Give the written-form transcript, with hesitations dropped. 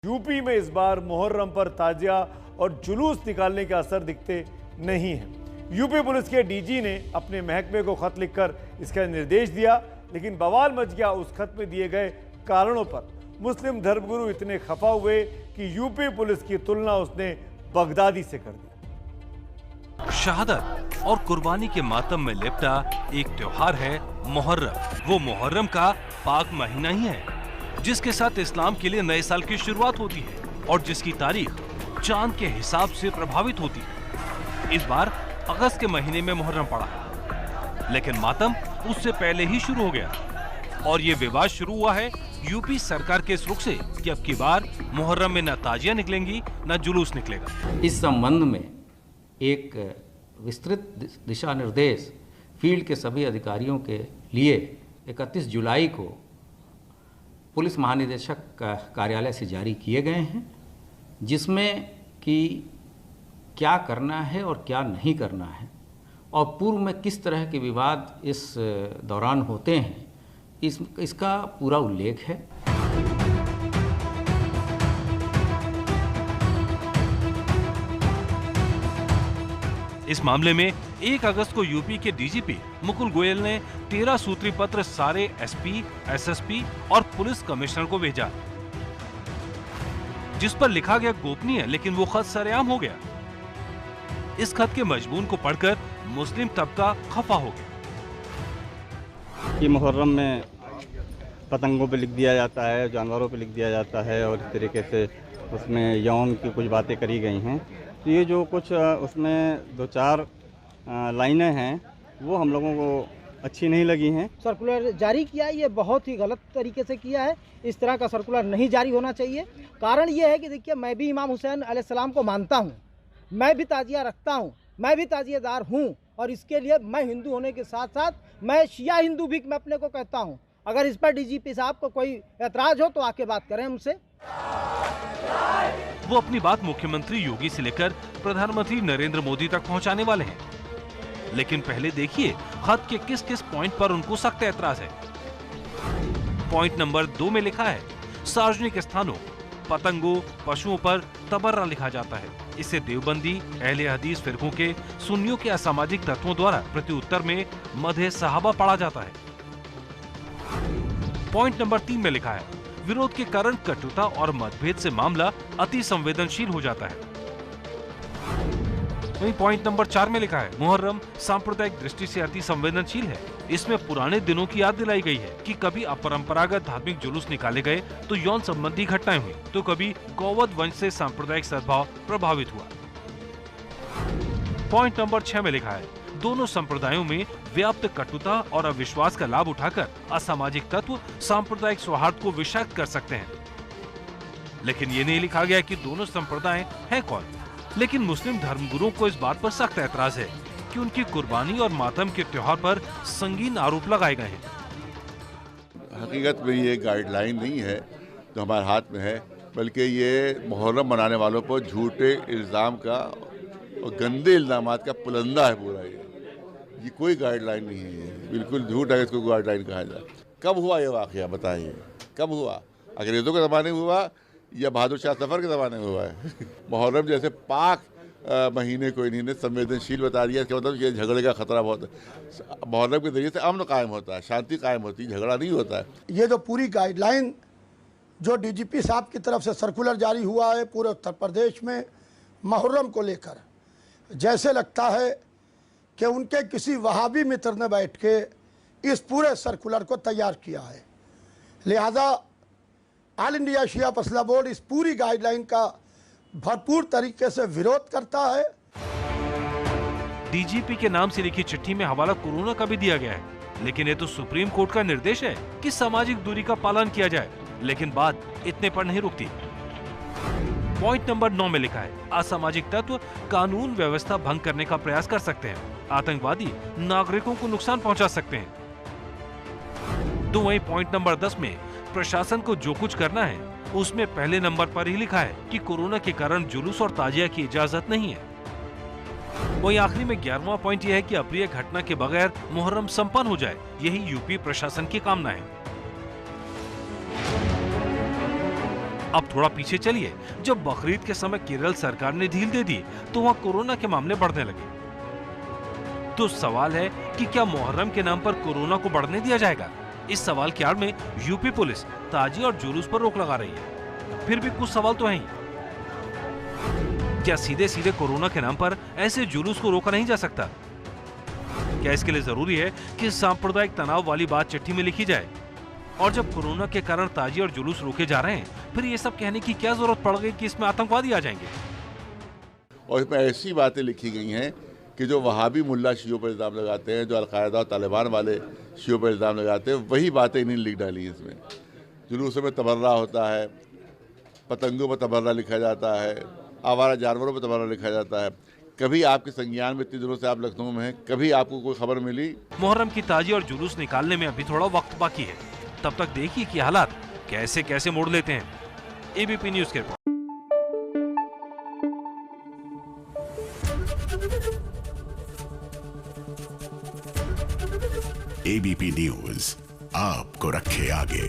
UP में इस बार मुहर्रम पर ताजिया और जुलूस निकालने के असर दिखते नहीं हैं। यूपी पुलिस के डीजी ने अपने महकमे को खत लिखकर इसका निर्देश दिया, लेकिन बवाल मच गया उस खत में दिए गए कारणों पर। मुस्लिम धर्मगुरु इतने खफा हुए कि यूपी पुलिस की तुलना उसने बगदादी से कर दी। शहादत और कुर्बानी के मातम में लिपटा एक त्योहार है मुहर्रम। वो मुहर्रम का पाक महीना ही है जिसके साथ इस्लाम के लिए नए साल की शुरुआत होती है और जिसकी तारीख चांद के हिसाब से प्रभावित होती है। इस बार अगस्त के महीने में मुहर्रम पड़ा है, लेकिन मातम उससे पहले ही शुरू हो गया और ये विवाद शुरू हुआ है यूपी सरकार के इस रुख से कि अब की बार मुहर्रम में न ताजिया निकलेंगी न जुलूस निकलेगा। इस संबंध में एक विस्तृत दिशा निर्देश फील्ड के सभी अधिकारियों के लिए 31 जुलाई को पुलिस महानिदेशक कार्यालय से जारी किए गए हैं, जिसमें कि क्या करना है और क्या नहीं करना है और पूर्व में किस तरह के विवाद इस दौरान होते हैं, इसका पूरा उल्लेख है। इस मामले में 1 अगस्त को यूपी के डीजीपी मुकुल गोयल ने 13 सूत्री पत्र सारे एसपी, एसएसपी और पुलिस कमिश्नर को भेजा, जिस पर लिखा गया गोपनीय, लेकिन वो खत सरेआम हो गया। इस खत के मजमून को पढ़कर मुस्लिम तबका खफा हो गया। कि मुहर्रम में पतंगों पे लिख दिया जाता है, जानवरों पे लिख दिया जाता है और इस तरीके से उसमें यौन की कुछ बातें करी गई हैं। तो ये जो कुछ उसमें 2-4 लाइनें हैं वो हम लोगों को अच्छी नहीं लगी हैं। सर्कुलर जारी किया है, ये बहुत ही गलत तरीके से किया है। इस तरह का सर्कुलर नहीं जारी होना चाहिए। कारण ये है कि देखिए, मैं भी इमाम हुसैन अलैहिस्सलाम को मानता हूँ, मैं भी ताजिया रखता हूँ, मैं भी ताजियादार हूँ और इसके लिए मैं हिंदू होने के साथ साथ मैं शिया हिंदू भी मैं अपने को कहता हूँ। अगर इस पर डीजीपी साहब को कोई एतराज हो तो आके बात करें हमसे। वो अपनी बात मुख्यमंत्री योगी से लेकर प्रधानमंत्री नरेंद्र मोदी तक पहुंचाने वाले हैं, लेकिन पहले देखिए खत के किस किस पॉइंट पर उनको सख्त एतराज है। पॉइंट नंबर 2 में लिखा है, सार्वजनिक स्थानों, पतंगों, पशुओं पर तबर्रा लिखा जाता है। इसे देवबंदी, अहले हदीस फिरकों के सुन्नियों के असामाजिक तत्वों द्वारा प्रत्युत्तर में मदहे सहाबा पढ़ा जाता है। पॉइंट नंबर 3 में लिखा है, विरोध के कारण कटुता और मतभेद से मामला अति संवेदनशील हो जाता है। वहीं पॉइंट नंबर 4 में लिखा है, मुहर्रम सांप्रदायिक दृष्टि से अति संवेदनशील है। इसमें पुराने दिनों की याद दिलाई गई है कि कभी अपरंपरागत धार्मिक जुलूस निकाले गए तो यौन संबंधी घटनाएं हुई, तो कभी गौवध वंश से सांप्रदायिक सद्भाव प्रभावित हुआ। पॉइंट नंबर 6 में लिखा है, दोनों संप्रदायों में व्याप्त कटुता और अविश्वास का लाभ उठाकर असामाजिक तत्व सांप्रदायिक सौहार्द को विषाक्त कर सकते हैं। लेकिन ये नहीं लिखा गया कि दोनों संप्रदाय हैं कौन। लेकिन मुस्लिम धर्मगुरुओं को इस बात पर सख्त ऐतराज है कि उनकी कुर्बानी और मातम के त्योहार पर संगीन आरोप लगाए गए हैं। हकीकत में ये गाइडलाइन नहीं है जो हमारे हाथ में है, बल्कि ये मुहर्रम मनाने वालों पर झूठे इल्ज़ाम का और गंदे इल्ज़ामात का पुलंदा है पूरा। ये कोई गाइडलाइन नहीं है, बिल्कुल झूठ है इसको गाइडलाइन कहा जाए। कब हुआ ये वाक़या बताइए, कब हुआ? अंग्रेज़ों के ज़माने में हुआ या बहादुर शाह सफ़र के ज़माने में हुआ है? मुहर्रम जैसे पाक महीने को इन्होंने संवेदनशील बता दिया। इसका मतलब ये झगड़े का खतरा बहुत है। मुहर्रम के ज़रिए से अमन कायम होता है, शांति कायम होती है, झगड़ा नहीं होता है। ये जो पूरी गाइडलाइन जो डीजीपी साहब की तरफ से सर्कुलर जारी हुआ है पूरे उत्तर प्रदेश में मुहर्रम को लेकर, जैसे लगता है कि उनके किसी वहाबी मित्र ने बैठ के इस पूरे सर्कुलर को तैयार किया है। लिहाजा ऑल इंडिया शिया फैसला बोर्ड इस पूरी गाइडलाइन का भरपूर तरीके से विरोध करता है। डीजीपी के नाम से लिखी चिट्ठी में हवाला कोरोना का भी दिया गया है, लेकिन ये तो सुप्रीम कोर्ट का निर्देश है कि सामाजिक दूरी का पालन किया जाए, लेकिन बात इतने पर नहीं रुकती। पॉइंट नंबर 9 में लिखा है, असामाजिक तत्व कानून व्यवस्था भंग करने का प्रयास कर सकते हैं, आतंकवादी नागरिकों को नुकसान पहुंचा सकते हैं। तो वहीं पॉइंट नंबर 10 में प्रशासन को जो कुछ करना है उसमें पहले नंबर पर ही लिखा है कि कोरोना के कारण जुलूस और ताजिया की इजाजत नहीं है। वहीं आखिरी में 11वां पॉइंट यह है कि अप्रिय घटना के बगैर मुहर्रम संपन्न हो जाए, यही यूपी प्रशासन की कामना है। अब थोड़ा पीछे चलिए, जब बकरीद के समय केरल सरकार ने ढील दे दी तो वहां कोरोना के मामले बढ़ने लगे। तो सवाल है कि क्या मुहर्रम के नाम पर कोरोना को बढ़ने दिया जाएगा? इस सवाल की आड़ में यूपी पुलिस ताजिया और जुलूस पर रोक लगा रही है। फिर भी कुछ सवाल तो हैं। क्या सीधे सीधे कोरोना के नाम पर ऐसे जुलूस को रोका नहीं जा सकता? क्या इसके लिए जरूरी है कि सांप्रदायिक तनाव वाली बात चिट्ठी में लिखी जाए? और जब कोरोना के कारण ताजिया और जुलूस रोके जा रहे हैं, फिर ये सब कहने की क्या जरूरत पड़ गई कि इसमें आतंकवादी आ जाएंगे? और इसमें ऐसी बातें लिखी गई हैं कि जो वहाबी मुल्ला शियों पर इल्ज़ाम लगाते हैं, जो अलकायदा और तालिबान वाले शियों पर इल्ज़ाम लगाते हैं, वही बातें इन्हें लिख डाली हैं इसमें। जुलूसों में तबर्रा होता है, पतंगों पर तबर्रा लिखा जाता है, आवारा जानवरों पर तबर्रा लिखा जाता है। कभी आपके संज्ञान में इतने दिनों से आप लखनऊ में हैं, कभी आपको कोई खबर मिली? मुहर्रम की ताजिया और जुलूस निकालने में अभी थोड़ा वक्त बाकी है। तब तक देखिए कि हालात कैसे कैसे मोड़ लेते हैं। एबीपी न्यूज के रिपोर्ट। एबीपी न्यूज आपको रखे आगे।